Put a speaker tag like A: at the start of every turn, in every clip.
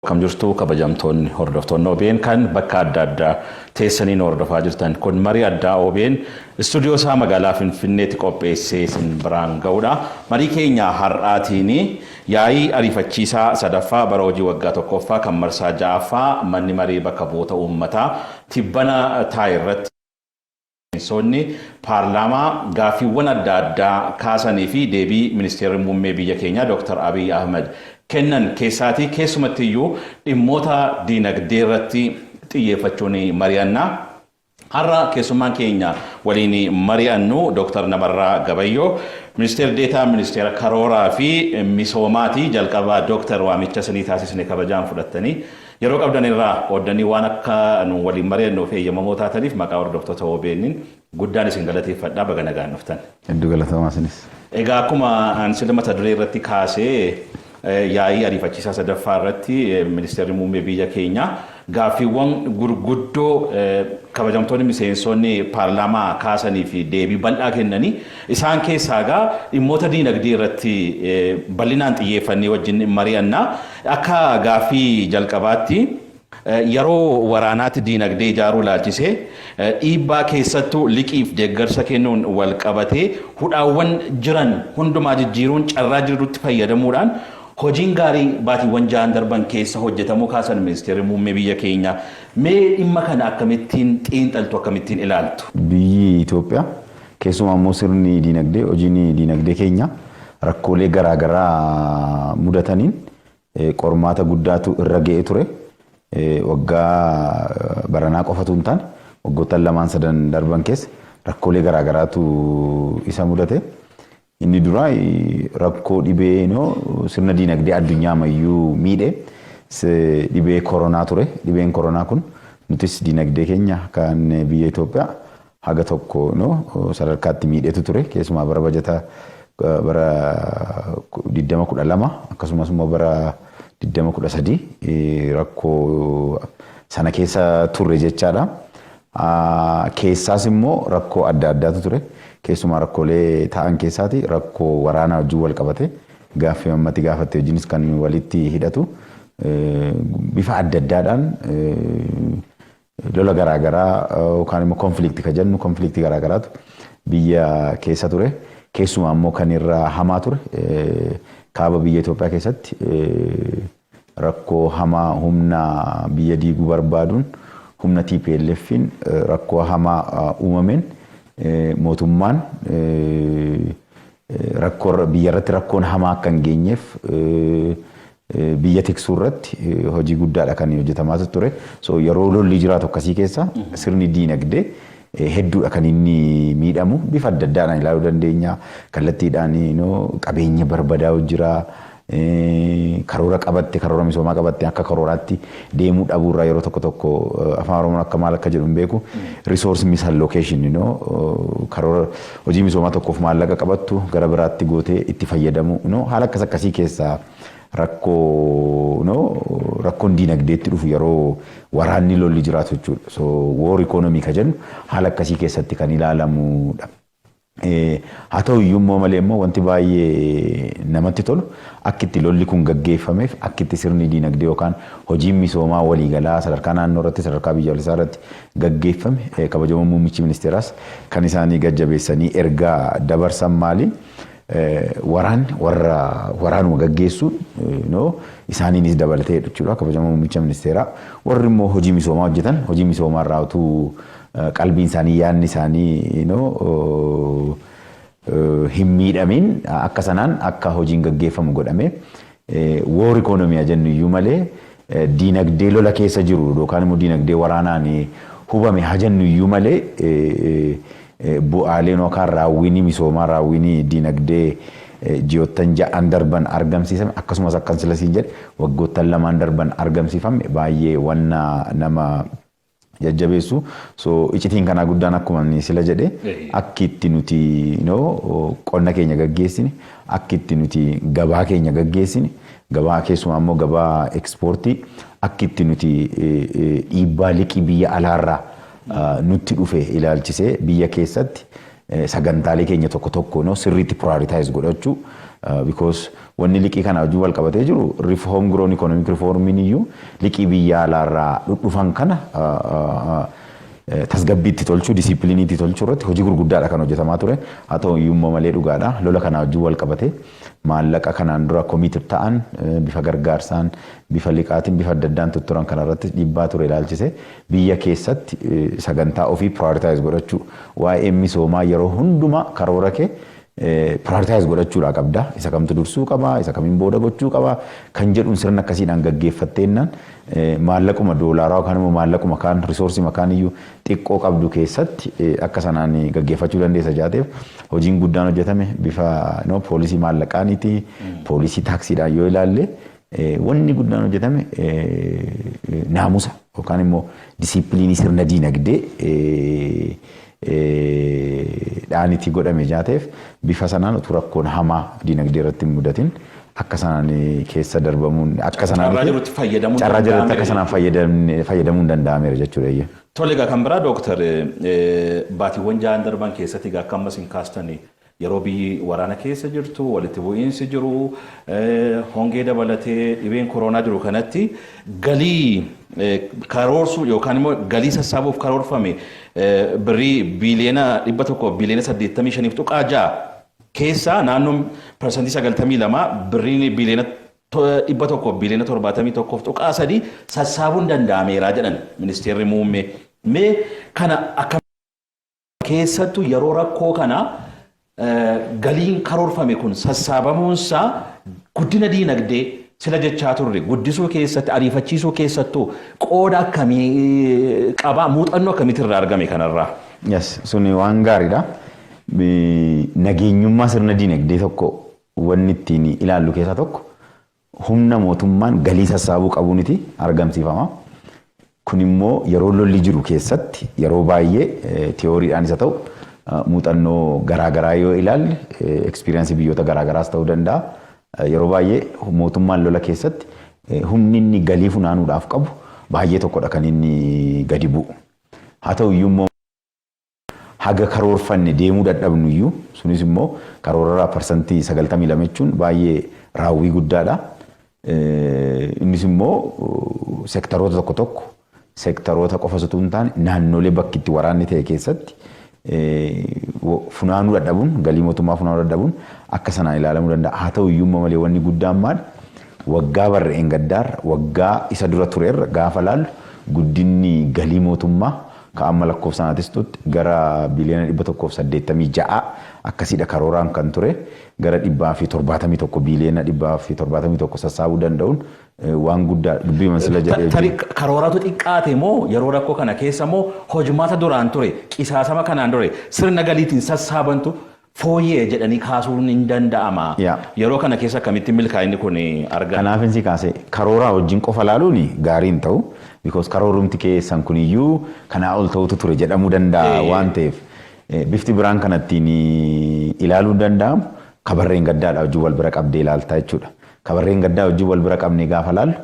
A: Kam jirtu kabajamtoonni hordoftoonni OBN kan bakka adda addaa teessaniin hordofaa jirtan kun marii addaa OBN istuudiyoo isaa magaalaa Finfinneetti qopheessee isin biraan ga'uudha. Marii keenya har'aatiin yaa'ii ariifachiisaa sadaffaa bara hojii waggaa tokkoffaa kan marsaa ja'affaa manni marii bakka bu'oota uummataa tibbana taa'irratti miseensonni paarlaamaa gaaffiiwwan adda addaa kaasanii fi deebii ministeerri muummee biyya keenyaa Dr. Abiy Ahmed kennan keessaatii keessumatti iyyuu dhimmoota diinagdee irratti xiyyeeffachuun mari'annaa. Har'a keessummaan keenya waliin mari'annu Dr. Namarraa Gabayyoo ministeera deetaa ministeera karooraa fi misoomaati jalqabaa Dr. Waamicha sanii taasisne kabajaan fudhattanii yeroo qabdan irraa qooddanii waan akka nu waliin mari'annuuf eeyyamamoo taataniif maqaa hordoftoota OBN guddaan isin galateeffadhaa baga nagaan dhuftan.
B: Hedduu galatoomaa isinis.
A: Egaa akkuma ani mata duree irratti kaasee yaa'ii ariifachiisaa sadaffaa irratti ministeerri muummee biyya keenyaa gaaffiiwwan gurguddoo kabajamtoonni miseensonni paarlaamaa kaasanii fi deebii bal'aa kennanii isaan keessaa dhimmoota diinagdee irratti bal'inaan xiyyeeffannee wajjin mari'annaa. Akka gaaffii jalqabaatti yeroo waraanaatti diinagdee ijaaruu laalchisee dhiibbaa keessattuu liqiif deeggarsa kennuun wal qabatee hudhaawwan jiran hundumaa jijjiiruun carraa jirutti fayyadamuudhaan hojiin gaarii baatiiwwan ja'an darban keessa hojjetamuu kaasan ministeerri muummee biyya keenyaa. Mee dhimma kana akkamittiin xiinxaltu akkamittiin ilaaltu?
B: Biyyi Itoophiyaa keessumaa immoo sirni diinagdee hojiin diinagdee keenya rakkoolee garaagaraa mudataniin qormaata guddaatu irra ga'ee ture. Waggaa baranaa qofatu hin taane waggoottan lamaan sadan darban keessa rakkoolee garaagaraatu isa mudate. Inni dura rakkoo dhibee sirna diinagdee addunyaa mayyuu miidhe dhibee koronaa ture. Dhibeen koronaa kun nutis diinagdee keenya kan biyya Itoophiyaa haga tokko sadarkaatti miidhetu ture. Keessumaa bara bajataa bara 2012 akkasumas immoo bara 2013 rakkoo sana keessa turre jechaadha. Keessaas immoo rakkoo adda addaatu ture. Keessumaa rakkoolee ta'an keessaati rakkoo waraanaa wajjin wal qabate gaaffii ummati gaafatte wajjinis kan walitti hidhatu bifa adda addaadhaan lola garaagaraa yookaan immoo konfliktii ka jennu konfliktii garaagaraatu biyya keessa ture. Keessumaa immoo kan irraa hamaa ture kaaba biyya Itoophiyaa keessatti rakkoo hamaa humna biyya diiguu barbaaduun humna TPLF'n rakkoo hamaa uumameen mootummaan biyya irratti rakkoon hamaa akka hin geenyeef biyya tiksuu irratti hojii guddaadha kan hojjetamaa ture. So yeroo lolli jiraatu akkasii keessa sirni diinagdee hedduudha kan inni miidhamu bifa adda addaadhaan ilaaluu dandeenya. Kallattiidhaan qabeenya barbadaa'u jira. Karoora misoomaa qabatte akka karooraatti deemuu dhabuurraa yeroo tokko afaan Oromoon akka maal akka jedhu hin beeku resource misallocation karoora hojii misoomaa tokkoof maallaqa qabattu gara biraatti gootee itti fayyadamu haala akkasii keessaa rakkoon diinagdeetti dhufu yeroo waraanni lolli jiraatu jechuudha. So war economy ka jennu haala akkasii keessatti kan ilaalamudha. Haa ta'u iyyuu malee immoo wanti baay'ee namatti tolu akka itti lolli kun gaggeeffameef akka itti sirni diinagdee yookaan hojiin misoomaa waliigalaa sadarkaa naannoo irratti sadarkaa biyyaalessaa irratti gaggeeffame kabajamoo muummichi ministeeraas kan isaanii gajjabeessanii ergaa dabarsan maali waraanuma gaggeessuun isaaniinis dabalatee jechuudha kabajamoo muummicha ministeeraa warri immoo hojii misoomaa hojjetan hojii misoomaa irraa utuu qalbiin isaanii yaadni isaanii hin miidhamin akka sanaan akka hojiin gaggeeffamu godhame war economy jennu iyyuu malee diinagdee lola keessa jiru yookaan immoo diinagdee waraanaan hubame hajennu iyyuu malee bu'aaleen yookaan raawwiin misoomaa raawwiin diinagdee ji'oottan ja'an darban argamsiifame akkasumas akkan silasiin jedhe waggoottan lamaan darban argamsiifame baay'ee wanna nama jajjabeessu. So icitiin kanaa guddaan akkuma sila jedhe akka itti nuti qonna keenya gaggeessine akka itti nuti gabaa keenya gaggeessine gabaa keessumaa immoo gabaa ekspoortii akka itti nuti dhiibbaa liqii biyya alaarraa nutti dhufe ilaalchisee biyya keessatti sagantaalee keenya tokko sirriitti prioritize godhachuu because wanni liqii kana wajjin wal qabatee jiru home grown economic reformiin iyyuu liqii biyya alaarraa dhufan kana tasgabbiitti tolchuu disipiliiniitti tolchuu irratti hojii gurguddaadha kan hojjetamaa ture. Haa ta'u iyyuu malee dhugaadha lola kana wajjin wal qabatee maallaqa kanaan dura committed ta'an bifa gargaarsaan bifa liqaatiin bifa adda addaan tutturan kanarratti dhiibbaa ture ilaalchise biyya keessatti sagantaa ofii prioritize godhachuu waa'ee misoomaa yeroo hundumaa karoora kee prioritize godhachuudha qabda. Isa kamtu dursuu qaba, isa kamiin booda gochuu qaba kan jedhuun sirna akkasiidhaan gaggeeffatteennaan maallaquma doolaaraa yookaan immoo maallaquma kaan risoorsii makaan iyyuu xiqqoo qabdu keessatti akka sanaan gaggeeffachuu dandeessa jaateef hojiin guddaan hojjetame bifa poolisii maallaqaaniiti, poolisii taaksiidhaan yoo ilaalle wanni guddaan hojjetame naamusa yookaan immoo disipiliinii sirna diinagdee dhaanitti godhame jaateef bifa sanaan utuu rakkoon hamaa diinagdee irratti hin mudatin akka sanaan keessa darbamuun akka sanaan carraa jirutti akka sanaan fayyadamuun danda'ameera jechuudha.
A: Tole egaa kan biraa dooktar baatiiwwan ja'an darban keessatti egaa akka ammas hin kaastanii yeroo biyyi waraana keessa jirtu walitti bu'iinsi jiru hongee dabalatee dhibeen koronaa jiru kanatti galii karoorsuu yookaan immoo galii sassaabuuf karoorfame birrii biiliyoona 100 biiliyoona 85 tuqaa ja'a keessaa naannoon parsantii 92 birrii biiliyoona 100 biiliyoona 71 tuqaa 3 sassaabuun danda'ameera jedhan ministeerri muummee. Mee kana akka keessattuu yeroo rakkoo kana galiin karoorfame kun sassaabamuunsaa guddina diinagdee sila jechaa turre guddisuu keessatti ariifachiisuu keessattuu qooda akkamii qaba muuxannoo akkamiitirraa argame kanarraa?
B: Yes, suni waan gaariidha. Nageenyummaa sirna diinagdee tokko wanni ittiin ilaallu keessaa tokko humna mootummaan galii sassaabuu qabuuniti argamsiifama. Kun immoo yeroo lolli jiru keessatti yeroo baay'ee tiyooriidhaan isa ta'u muuxannoo garaagaraa yoo ilaalle ekspiriyansii biyyoota garaagaraas ta'uu danda'a. Yeroo baay'ee mootummaan lola keessatti humni inni galii funaanuudhaaf qabu baay'ee tokkodha kan inni gadi bu'u. Haa ta'u iyyuu immoo haga karoorfanne deemuu dadhabnu iyyuu sunis immoo karoorarraa parsantii 92 jechuun baay'ee raawwii guddaadha. Innis immoo seektaroota tokko tokko seektaroota qofa osoo hin taane naannolee bakki itti waraanni ta'e keessatti funaanuu dadhabuun galii mootummaa funaanuu dadhabuun akka sanaan ilaalamuu danda'a. Haa ta'u iyyuu malee wanni guddaan maal waggaa barreen gaddaarra waggaa isa dura tureerra gaafa laallu guddinni galii mootummaa ka'amma lakkoofsanaatis tutti gara biiliyoona 186 akkasiidha karooraan kan ture gara 171 biiliyoona 171 sassaabuu danda'uun waan guddaa dubbii masila jedhee
A: karooratu xiqqaate moo yeroo rakkoo kana keessa moo hojimaata duraan ture qisaasama kanaan ture sirna galiitiin sassaabantu fooyyee jedhanii kaasuun hin danda'ama. Yeroo kana keessa akkamitti milkaa'inni kun argama?
B: Kanaaf insi kaase karooraa wajjin qofa laaluun gaarii hin ta'u. Because karoorumti keessan kun iyyuu kanaa ol ta'utu ture jedhamuu danda'a waan ta'eef bifti biraan kanattiin ilaaluu danda'amu kabarreen gaddaadha wajjin wal bira qabdee ilaaltaa jechuudha. Kabarreen gaddaa wajjin wal bira qabnee gaafa laallu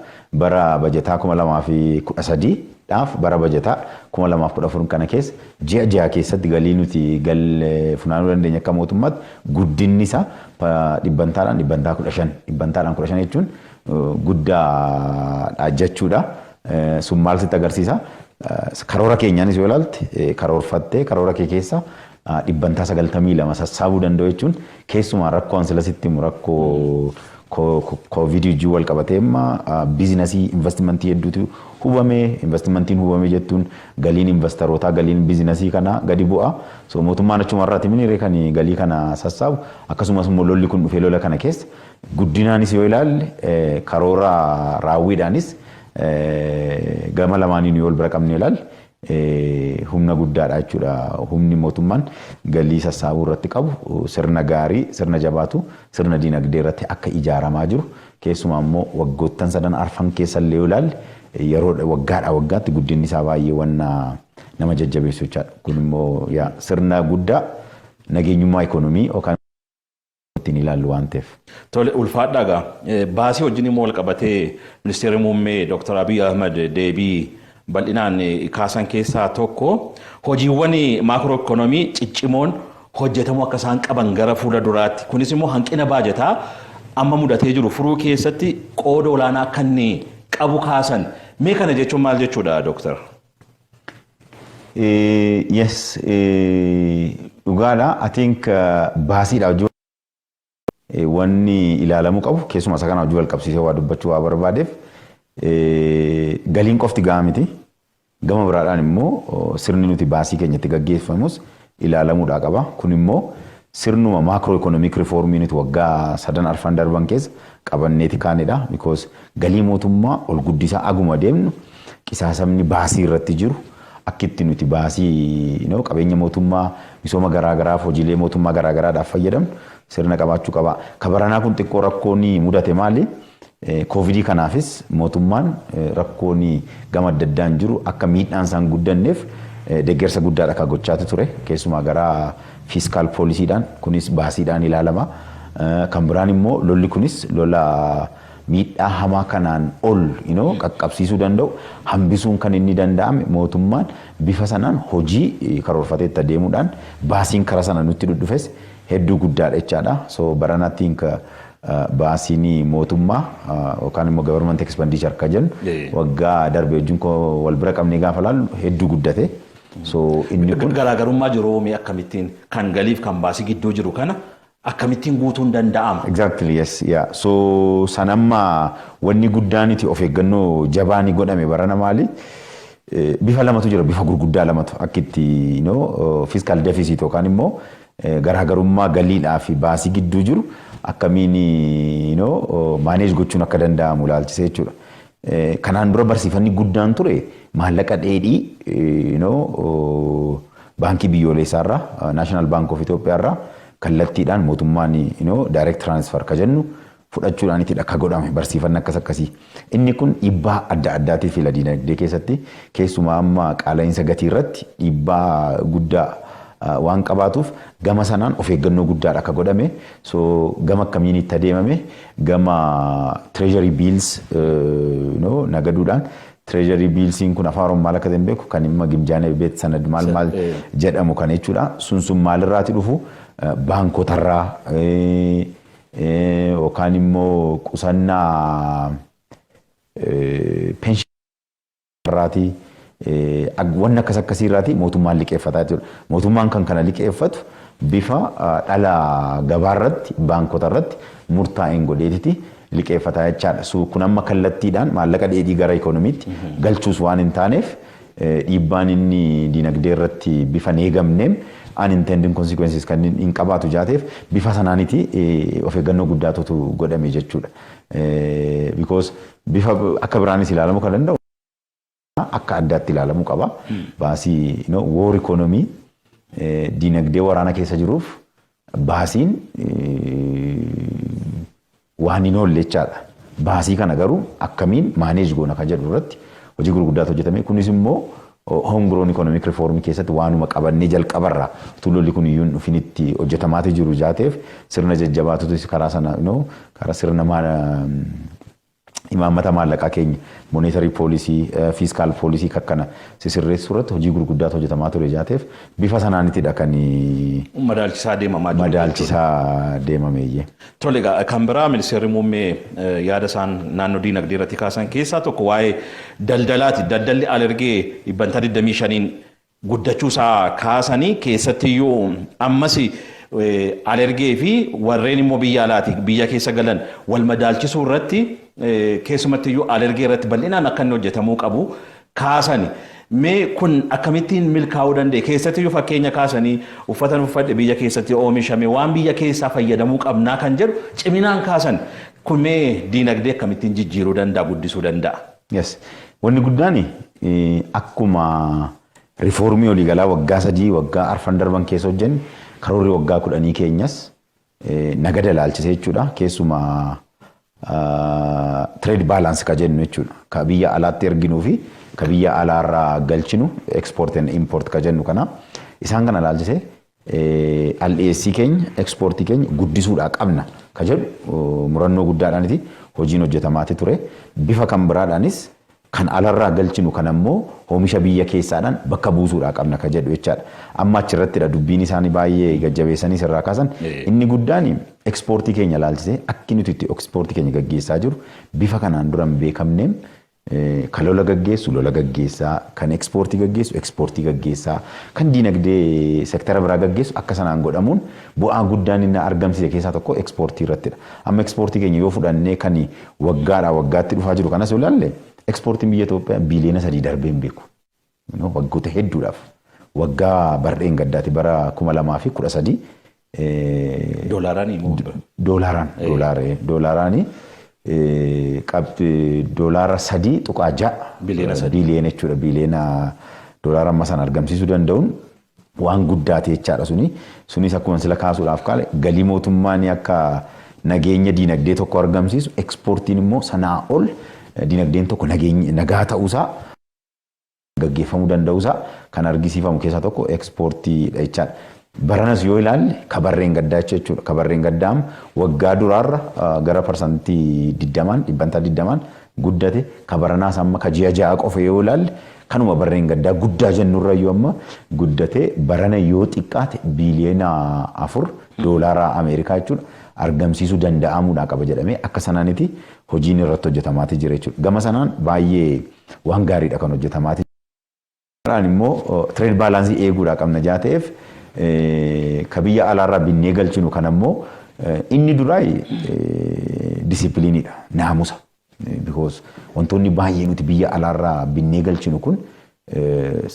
B: bara bajataa 2013 dhaaf bara bajataa 2014 kana keessa ji'a keessatti galii nuti funaanuu dandeenya akka mootummaatti guddinni isaa dhibbantaadhaan 15 jechuun guddaadha jechuudha. Sun maal sitti agarsiisa? Karoora keenyaanis yoo ilaalte karoorfattee karoora kee keessa dhibbantaa 92 sassaabuu danda'u jechuun keessumaa rakkoo ansilasitti rakkoo koovidii wajjin wal qabatee biizinasii investimentii hedduutu hubame. Investimentiin hubame jettuun galiin investorotaa galiin biizinasii kana gadi bu'a. So mootummaan achuma irraati miniiree kan galii kana sassaabu akkasumas immoo lolli kun dhufee lola kana keessa guddinaanis yoo ilaalle karoora raawwiidhaanis gama lamaaniin yoo wal bira qabne ilaalle humna guddaadha jechuudha. Humni mootummaan galii sassaabuu irratti qabu sirna gaarii sirna jabaatu sirna diinagdee irratti akka ijaaramaa jiru keessumaa immoo waggoottan 3 arfan keessa illee yoo ilaalle yeroo waggaadhaa waggaatti guddinni isaa baay'ee wanna nama jajjabeessu jechaadha. Kun immoo sirna guddaa nageenyummaa ikoonomii yookaan ittiin ilaallu waan ta'eef.
A: Tole ulfaadhaagaa baasii wajjin immoo wal qabatee ministeerri muummee Dr. Abiy Ahmed deebii bal'inaan kaasan keessaa tokko hojiiwwan maakiroo ikoonomii ciccimoon hojjetamu akka isaan qaban gara fuula duraatti. Kunis immoo hanqina baajataa amma mudatee jiru furuu keessatti qooda olaanaa akka inni qabu kaasan. Mee kana jechuun maal jechuudha Dooktar?
B: Yes, dhugaadha. I think baasiidha hojii wanni ilaalamu qabu keessumaa isa kana hojii wal qabsiisee waa dubbachuu waa barbaadeef galiin qofti gahaa miti. Gama biraadhaan immoo sirni nuti baasii keenyatti gaggeeffamus ilaalamuudha qaba. Kun immoo sirnuma maakiroo ikoonoomik riifoormii nuti waggaa 3 darban keessa qabanneeti kaanedha. Because galii mootummaa ol guddisaa aguma deemnu qisaasamni baasii irratti jiru akkitti nuti baasii qabeenya mootummaa misooma garaagaraaf hojiilee mootummaa garaagaraadhaaf fayyadamnu sirna qabaachuu qaba. Kabaranaa kun xiqqoo rakkoon mudate maali? Koovidii kanaafis mootummaan rakkoon gama adda addaan jiru akka miidhaan isaan guddanneef deeggarsa guddaadha akka gochaatu ture. Keessumaa gara fiiskaal poolisiidhaan kunis baasiidhaan ilaalama. Kan biraan immoo lolli kunis lola miidhaa hamaa kanaan ol qaqqabsiisuu danda'u hambisuun kan inni danda'ame mootummaan bifa sanaan hojii karoorfateetti adeemuudhaan baasiin karaa sana nutti dhudhufes hedduu guddaadha jechaadha. So baranattiin baasiin mootummaa yookaan immoo government expenditure akka jennu waggaa darbe wajjin wal bira qabnee gaafa laallu hedduu guddate. So inni kun
A: garaagarummaa jiru akkamittiin kan galiif kan baasii gidduu jiru kana akkamittiin guutuun danda'ama?
B: Exactly, yes, yeah. So sanamma wanni guddaan itti of eeggannoo jabaani godhame barana maali? Bifa lamatu jira, bifa gurguddaa lamatu akkitti fiscal deficit yookaan immoo garaagarummaa galiidhaa fi baasii gidduu jiru akkamiin manage gochuun akka danda'amu ilaalchisee jechuudha. Kanaan dura barsiifanni guddaan ture maallaqa dheedhii baankii biyyoolessaarraa National Bank of Ethiopiaarraa kallattiidhaan mootummaan direct transfer ka jennu fudhachuudhaan itti akka godhame barsiifanni akkas akkasii. Inni kun dhiibbaa adda addaatiif fila dinagdee keessatti keessumaa amma qaala'insa gatii irratti dhiibbaa guddaa waan qabaatuuf gama sanaan of eeggannoo guddaadha akka godhame. So gama akkamiin itti adeemame gama treasury bills nagaduudhaan treasury billsiin kun afaan oromoo maal akka ta'e beeku kan imma gimjaanee beet sanad maal jedhamu kan jechuudha. Sun maalirraati dhufu baankotarraa yookaan immoo qusannaa penshiinirraati wanni akkas akkasiirraati mootummaan liqeeffataa jechuudha. Mootummaan kan kana liqeeffatu bifa dhala gabaarratti baankotarratti murtaa'een godheetiti liqeeffataa jechaadha. So kun amma kallattiidhaan maallaqa dheedhii gara ikoonomiitti galchuus waan hin taaneef dhiibbaan inni dinagdee irratti bifa neegamneem unintended consequences kan hin qabaatu jaateef bifa sanaaniti of eeggannoo guddaatu godhame jechuudha. Because bifa akka biraanis ilaalamuu kan danda'u akka addaatti ilaalamuu qaba. Baasii war economy dinagdee waraana keessa jiruuf baasiin waan hin oolle jechaadha. Baasii kana garuu akkamiin manage goona kan jedhu irratti hojii gurguddaatu hojjetame. Kunis immoo homegrown economic reform keessatti waanuma qabannee jalqabarraa tulolli kun iyyuu dhufinitti hojjetamaati jiru jaateef sirna jajjabaatutu karaa sana karaa sirna imaammata maallaqaa keenya monetary policy fiscal policy kakkana sisirreessuu irratti hojii gurguddaatu hojjetamaa ture jaateef bifa sanaanittidha kan
A: madaalchisaa deemamaa jiru.
B: Madaalchisaa deemameeyye.
A: Tole egaa kan biraa ministeerri muummee yaada isaan naannoo diinagdee irratti kaasan keessaa tokko waa'ee daldalaati. Daldalli alergee dhibbantaa 25 guddachuu isaa kaasanii keessattiyyuu ammas alergee fi warreen immoo biyya alaati biyya keessa galan wal madaalchisuu irratti keessumatti iyyuu alergee irratti bal'inaan akka inni hojjetamuu qabu kaasani. Mee kun akkamittiin milkaa'uu danda'e? Keessatti iyyuu fakkeenya kaasanii uffata uffadhe biyya keessatti oomishame waan biyya keessaa fayyadamuu qabnaa kan jedhu ciminaan kaasan. Kun mee diinagdee akkamittiin jijjiiruu danda'a guddisuu danda'a?
B: Yes. Wanni guddaan akkuma riifoormii waliigalaa waggaa 3 waggaa 4 darban keessa hojjenne karoorri waggaa 10 keenyas nagada ilaalchisee jechuudha. Keessumaa trade balance ka jennu jechuudha. Ka biyya alaatti erginuu fi ka biyya alaarraa galchinu export and import ka jennu kana isaan kana ilaalchisee al'eessii keenya exportii keenya guddisuudhaa qabna ka jedhu murannoo guddaadhaaniti hojiin hojjetamaati ture. Bifa kan biraadhaanis kan alarraa galchinu kan ammoo oomisha biyya keessaadhaan bakka buusuudhaa qabna ka jedhu jechaadha. Amma achirrattidha dubbiin isaanii baay'ee gajjabeessanii sirraa kaasan. Inni guddaan ekspoortii keenya ilaalchisee akki nuti itti ekspoortii keenya gaggeessaa jiru bifa kanaan dura hin beekamneen kan lola gaggeessu lola gaggeessaa, kan ekspoortii gaggeessu ekspoortii gaggeessaa, kan diinagdee sektara biraa gaggeessu akka sanaan godhamuun bu'aa guddaan inni argamsiise keessaa tokko ekspoortii irrattidha. Amma ekspoortii keenya yoo fudhannee kan waggaadhaa waggaatti dhufaa jiru kanas yoo ilaalle ekspoortiin biyya Itoophiyaa biiliyoona 3 darbee hin beeku. Waggoota hedduudhaaf waggaa barreen gaddaati bara 2013 doolaaraanii qabdi doolaara 3.6 biliyoona jechuudha. Biliyoona doolaara amma sana argamsiisuu danda'uun waan guddaati jechaadha suni. Sunis akkuma sila kaasuudhaaf kaale galii mootummaan akka nageenya diinagdee tokko argamsiisu ekspoortiin immoo sanaa ol diinagdeen tokko nagaa ta'uusaa gaggeeffamuu danda'uusaa kan argisiifamu keessaa tokko ekspoortiidha jechaadha. Baranas yoo ilaalle kabarreen gaddaa jechuudha. Kabarreen gaddaam waggaa duraarra gara parsantii 20% guddate kabaranaas amma ka ji'a ja'a qofa yoo ilaalle kanuma barreen gaddaa guddaa jennurra yoo amma guddate barana yoo xiqqaate biliyoona 4 doolaara Ameerikaa jechuudha argamsiisuu danda'amuudha qaba jedhamee akka sanaaniti hojiin irratti hojjetamaati jira jechuudha. Gama sanaan baay'ee waan gaariidha kan hojjetamaati. Karaan immoo trade balaansii eeguudha qabna jaateef ka biyya alaarraa binnee galchinu kan ammoo inni duraa disipiliiniidha naamusa. Because wantoonni baay'ee nuti biyya alaarraa binnee galchinu kun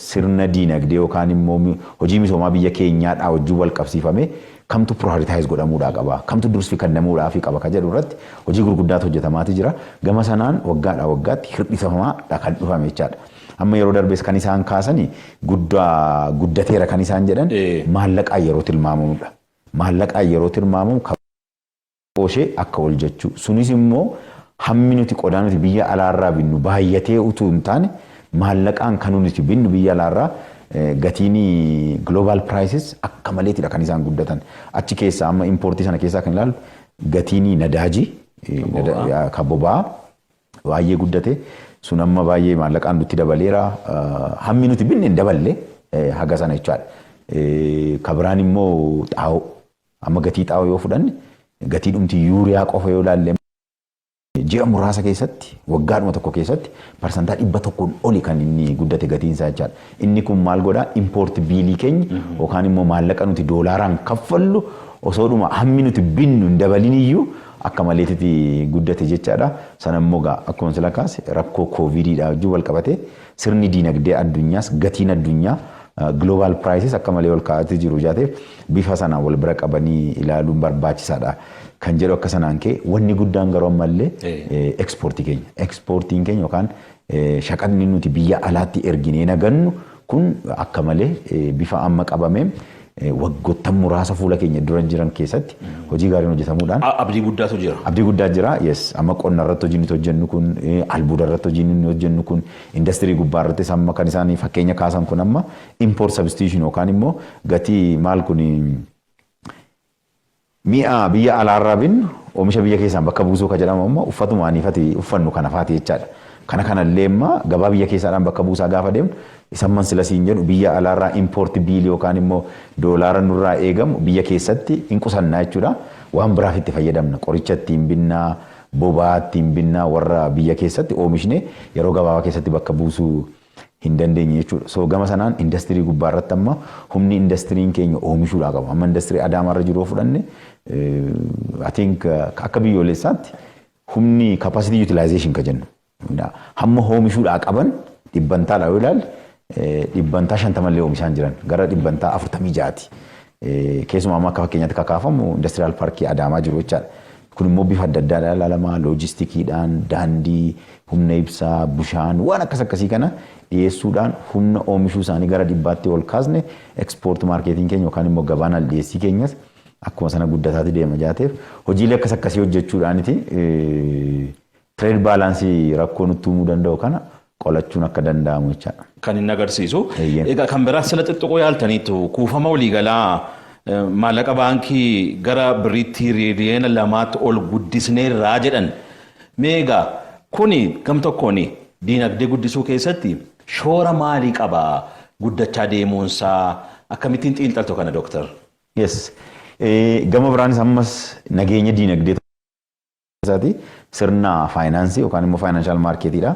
B: sirna diinagdee yookaan immoo hojii misoomaa biyya keenyaadhaa wajjin wal qabsiifame kamtu prioritize godhamuudhaa qaba kamtu dursi kennamuudhaa fi qaba ka jedhu irratti hojii gurguddaatu hojjetamaati jira. Gama sanaan waggaadhaa waggaatti hir'isamaadha kan dhufame jechaadha. Amma yeroo darbees kan isaan kaasanii guddateera kan isaan jedhan maallaqaan yeroo tilmaamamudha. Maallaqaan yeroo tilmaamamu qooshee akka ol jechuu. Sunis immoo hammi nuti qodaa nuti biyya alaarraa binnu baay'atee utuu hin taane maallaqaan kan nuti binnu biyya alaarraa gatiin global prices akka maleetidha kan isaan guddatan. Achi keessaa amma importii sana keessaa kan ilaalu gatiin nadaajii kan boba'aa baay'ee guddate. Sun amma baay'ee maallaqaan nutti dabaleera. Hammi nuti binne hin daballe haga sana jechaadha. Kabiraan immoo xaa'oo. Amma gatii xaa'oo yoo fudhanne gatii dhumti yuuriyaa qofa yoo ilaalle ji'a muraasa keessatti waggaadhuma tokko keessatti parsantaa 100 oli kan inni guddate gatiin isaa jechaadha. Inni kun maal godhaa impoort biilii keenya yookaan immoo maallaqa nuti doolaaraan kaffallu osoodhuma hammi nuti binnu hin dabalin iyyuu akka maleetitti guddate jechaadha. Sana immoo akkuma sila kaase rakkoo koovidiidhaa wajjin wal qabate sirni diinagdee addunyaas gatiin addunyaa global prices akka malee ol kaa'atee jiru jaateef bifa sanaan wal bira qabanii ilaaluun barbaachisaadha. Kan jedhu akka sanaan kee wanni guddaan garuu ammallee ekspoortii keenya. Ekspoortiin keenya yookaan shaqanni nuti biyya alaatti erginee nagannu kun akka malee bifa amma qabamee waggoottan muraasa fuula keenya dura jiran keessatti hojii gaariin hojjetamuudhaan
A: abdii guddaatu jira.
B: Abdii guddaa jira. Yes, amma qonna irratti hojii nuti hojjennu kun albuuda irratti hojii nuti hojjennu kun industirii gubbaa irratti amma kan isaanii fakkeenya kaasan kun amma import substitution yookaan immoo gatii maal kun mi'a biyya alaarraa binnu oomisha biyya keessaan bakka buusuu ka jedhamu amma uffatumaaniifati uffannu kana faati jechaadha. Kana kanallee amma gabaa biyya keessaadhaan bakka buusaa gaafa deemnu isamman sila siin jedhu biyya alaarraa import biilii yookaan immoo doolaara nurraa eegamu biyya keessatti hin qusannaa jechuudha. Waan biraaf itti fayyadamna. Qoricha ittiin binnaa, boba'aa ittiin binnaa warra biyya keessatti oomishne yeroo gabaabaa keessatti bakka buusuu hin dandeenye jechuudha. So gama sanaan industirii gubbaa irratti amma humni industiriin keenya oomishuudhaa qabu. Amma industirii Adaamaarra jiru fudhanne I think akka biyyoolessaatti humni capacity utilization ka jennu. Hamma oomishuudhaa qaban dhibbantaadha yoo ilaalle dhibbantaa 50 illee oomishaan jiran gara dhibbantaa 46ti. Keessumaa amma akka fakkeenyaatti kakaafamu industrial parkii Adaamaa jiru jechaadha. Kun immoo bifa adda addaadhaan ilaalamaa loojistikiidhaan daandii humna ibsaa bishaan waan akkas akkasii kana dhiyeessuudhaan humna oomishuu isaanii gara dhibbaatti ol kaasne ekspoort maarkeetiin keenya yookaan immoo gabaan aldhiyeessii keenyas akkuma sana guddataatti deema jaateef hojiilee akkas akkasii hojjechuudhaaniti trade balaansii rakkoo nutti uumuu danda'u kana qolachuun akka danda'amu jechaadha.
A: Kan inni agarsiisu. Egaa kan biraa sila xixiqqoo yaaltaniitu kuufama waliigalaa maallaqa baankii gara biriitti tiriliyoona 2 ol guddisneerraa jedhan. Meegaa kuni gam tokkoon diinagdee guddisuu keessatti shoora maalii qaba guddachaa deemuunsaa akkamittiin xiinxaltu kana Dooktar?
B: Yes. Gama biraanis ammas nageenya diinagdee isaati sirna faayinaansii yookaan immoo faayinaanshal maarkeetiidha.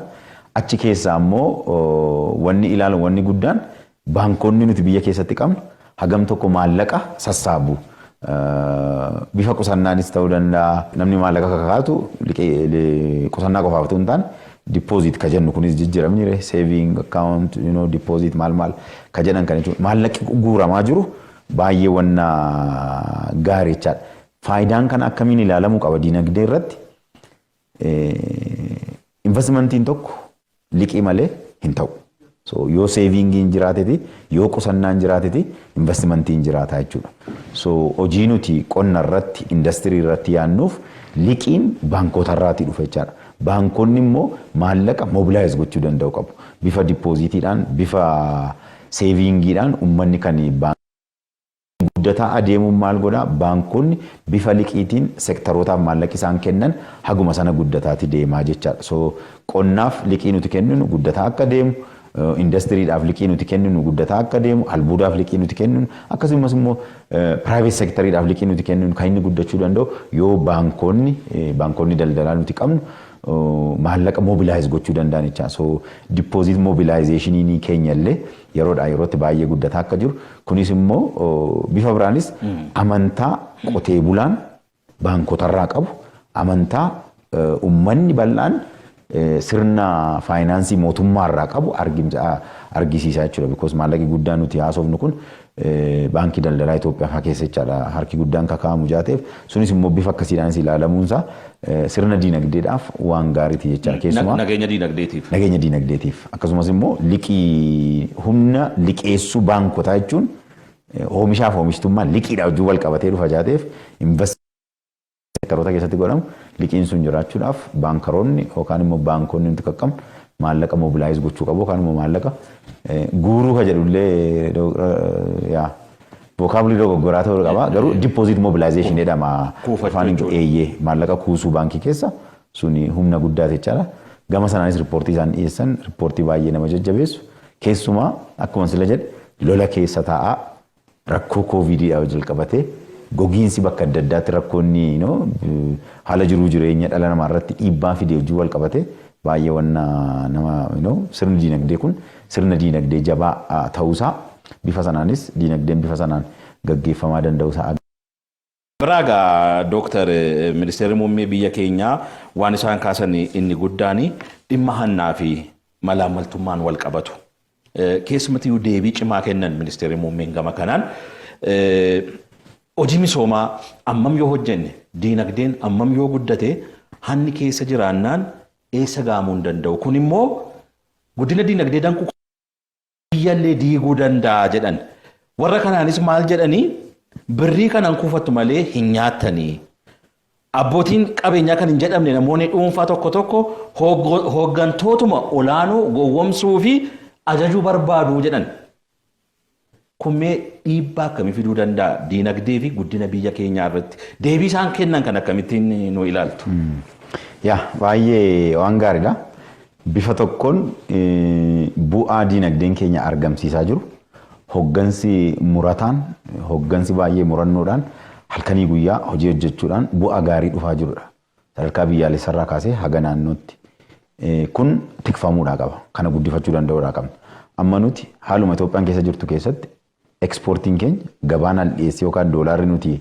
B: Achi keessaa immoo wanni ilaalu wanni guddaan baankonni nuti biyya keessatti qabnu hagam tokko maallaqa sassaabu. Bifa qusannaanis ta'uu danda'a. Namni maallaqa kakaatu qusannaa qofaaf otoo hin taane deposit ka jennu kunis jijjiiramni saving account deposit maal ka jedhan kan jechuudha. Maallaqi guuramaa jiru baay'ee wanna gaarichaadha. Faayidaan kana akkamiin ilaalamuu qaba diinagdee irratti? Investmentiin tokko liqii malee hin ta'u. So yoo savingiin jiraateti yoo qusannaan jiraateti investmentiin jiraata jechuudha. So hojii nuti qonna irratti industirii irratti yaannuuf liqiin baankota irraatii dhufa jechaadha. Baankonni immoo maallaqa mobilaayiz gochuu danda'u qabu. Bifa dipoozitiidhaan bifa savingiidhaan uummanni kan guddataa adeemuun maal godhaa baankonni bifa liqiitiin seektarootaaf maallaqa isaan kennan haguma sana guddataati deemaa jechaadha. So qonnaaf liqii nuti kenninu guddataa akka deemu indastiriidhaaf liqii nuti kenninu guddataa akka deemu albuudaaf liqii nuti kenninu akkasumas immoo private sectoriidhaaf liqii nuti kenninu kan inni guddachuu danda'u yoo baankonni daldalaa nuti qabnu maallaqa mobilaayiz gochuu danda'an jecha. So deposit mobilaayizeeshiniin keenya illee yeroodhaa yerootti baay'ee guddataa akka jiru kunis immoo bifa biraanis amantaa qotee bulaan baankotarraa qabu amantaa uummanni bal'aan sirna faayinaansii mootummaarraa qabu argisiisaa jechuudha. Because maallaqi guddaan nuti haasofnu kun baankii daldalaa Itoophiyaa fa'aa keessa jechaadha. Harki guddaan kaka'amu jaateef sunis immoo bifa akkasiidhaanis ilaalamuunsaa sirna diinagdeedhaaf waan gaariiti jechaadha. Keessumaa
A: nageenya diinagdeetiif.
B: Nageenya diinagdeetiif akkasumas immoo liqii humna liqeessuu baankotaa jechuun oomishaaf oomishtummaa liqiidhaa wajjin wal qabatee dhufa jaateef seektaroota keessatti godhamu liqiin sun jiraachuudhaaf baankaroonni yookaan immoo baankonni nuti qaqqabnu maallaqa mobilaayiz gochuu qabu yookaan immoo maallaqa guuruu ka jedhullee vokaabulii dogoggoraa ta'uu qaba garuu deposit mobilization jedhama afaan eeyyee maallaqa kuusuu baankii keessa suni humna guddaa jechaadha. Gama sanaanis riippoortii isaan dhiyeessan riippoortii baay'ee nama jajjabeessu keessumaa akkuma sila jedhe lola keessa taa'aa rakkoo koovidiidhaaf jalqabatee gogiinsi bakka adda addaatti rakkoonni haala jiruu jireenya dhala namaa irratti dhiibbaa fidee hojii wal qabate baay'ee wanna nama sirni diinagdee kun sirna diinagdee jabaa ta'uusaa bifa sanaanis diinagdeen bifa sanaan gaggeeffamaa danda'uusaa.
A: Biraagaa Dooktar Ministeerri Muummee biyya keenyaa waan isaan kaasan inni guddaan dhimma hannaa fi malaammaltummaan wal qabatu. Keessumattuu deebii cimaa kennan Ministeerri Muummeen gama kanaan hojii misoomaa ammam yoo hojjenne diinagdeen ammam yoo guddate hanni keessa jiraannaan eessa gaamuu hin danda'u. Kun immoo guddina diinagdee danquu biyyallee diiguu danda'a jedhan. Warra kanaanis maal jedhanii birrii kanan kuufattu malee hin nyaattanii. Abbootiin qabeenyaa kan hin jedhamne namoonni dhuunfaa tokko tokko hooggantootuma olaanoo gowwomsuu fi ajajuu barbaadu jedhan. Kummee dhiibbaa akkamii fiduu danda'a diinagdee fi guddina biyya keenyaa irratti deebii isaan kennan kan akkamittiin nu ilaaltu?
B: Baay'ee waan gaariidha. Bifa tokkoon bu'aa diinagdeen keenya argamsiisaa jiru hoggansi murataan hoggansi baay'ee murannoodhaan halkanii guyyaa hojii hojjechuudhaan bu'aa gaarii dhufaa jirudha. Sadarkaa biyyaalessarraa kaasee haga naannootti. Kun tikfamuudhaa qaba. Kana guddifachuu danda'uudhaa qabna. Amma nuti haaluma Itoophiyaan keessa jirtu keessatti ekspoortiin keenya gabaan al dhiyeessii yookaan doolaarri nuti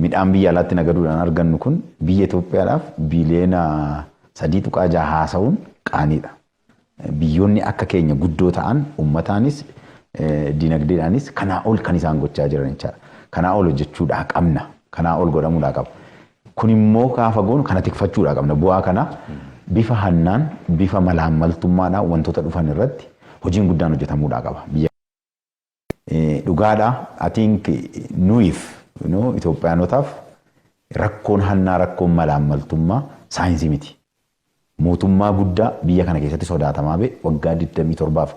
B: midhaan biyya alaatti nagaduudhaan argannu kun biyya Itoophiyaadhaaf biiliyoona 3.6 haasa'uun qaaniidha. Biyyoonni akka keenya guddoo ta'an ummataanis diinagdeedhaanis kanaa ol kan isaan gochaa jiran jechaadha. Kanaa ol hojjechuudhaa qabna. Kanaa ol godhamuudhaa qaba. Kun immoo gaafa goonu kana tikfachuudhaa qabna. Bu'aa kana bifa hannaan bifa malaammaltummaadhaan wantoota dhufan irratti hojiin guddaan hojjetamuudhaa qaba. Dhugaadhaa I think nuyiif Itoophiyaanotaaf rakkoon hannaa rakkoon malaammaltummaa saayinsii miti. Mootummaa guddaa biyya kana keessatti sodaatamaa ba'e waggaa 27f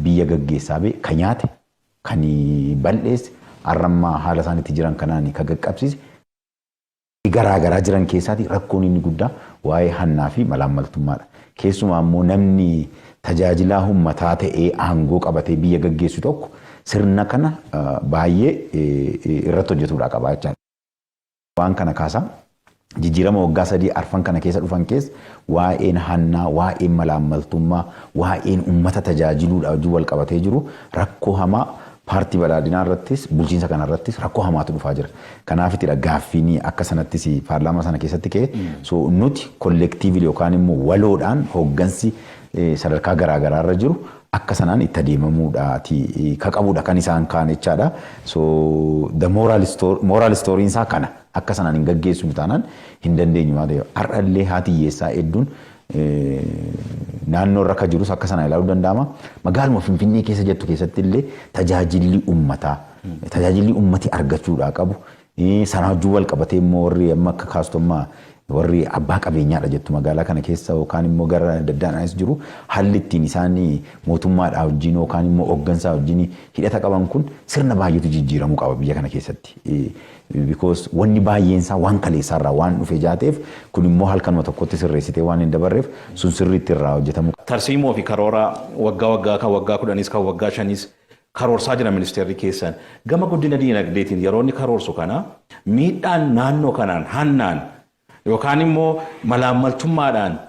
B: biyya gaggeessaa ba'e kan nyaate kan bal'eesse har'ammaa haala isaanitti jiran kanaan kan qaqqabsiise garaagaraa jiran keessaati rakkoon inni guddaa waa'ee hannaa fi malaammaltummaadha. keessumaa immoo namni tajaajilaa uummataa ta'ee aangoo qabatee biyya gaggeessu tokko sirna kana baay'ee irratti hojjetuudha qaba jechaadha. Waan kana kaasaa jijjiirama waggaa 3 arfan kana keessa dhufan keessa waa'een hannaa, waa'een malaammaltummaa, waa'een uummata tajaajiluudha wajjin wal qabatee jiru rakkoo hamaa paartii badhaadhinaa irrattis bulchiinsa kana irrattis rakkoo hamaatu dhufaa jira. Kanaafitidha gaaffiin akka sanattis paarlaamaa sana keessatti ka'e so nuti kollektiivili yookaan immoo waloodhaan hooggansi sadarkaa garaagaraa irra jiru akka sanaan itti adeemamuudhaati ka qabudha kan isaan kaan jechaadha. So the moral story isaa kana akka sanaan hin gaggeessu taanaan hin dandeenyu maa ta'e har'allee haati hiyyeessaa hedduun naannoo irra ka jirus akka sana ilaaluu danda'ama. Magaaluma Finfinnee keessa jettu keessatti illee tajaajilli uummataa tajaajilli uummati argachuudhaa qabu sana wajjin wal qabatee immoo warri amma akka kaastummaa warri abbaa qabeenyaadha jettu magaalaa kana keessa yookaan immoo gara daddaanis jiru haalli ittiin isaan mootummaadhaa wajjin yookaan immoo hooggansaa wajjin hidhata qaban kun sirna baay'eetu jijjiiramuu qaba biyya kana keessatti. Because wanni baay'een isaa waan kaleessaarraa waan dhufe jaateef kun immoo halkanuma tokkotti sirreessitee waan hin dabarreef sun sirriitti irraa hojjetamu.
A: Tarsiimoo fi karoora waggaa kan waggaa 10 kan waggaa 5 karoorsaa jira ministeerri keessan gama guddina diinagdeetiin yeroo inni karoorsu kana miidhaan naannoo kanaan hannaan yookaan immoo malaammaltummaadhaan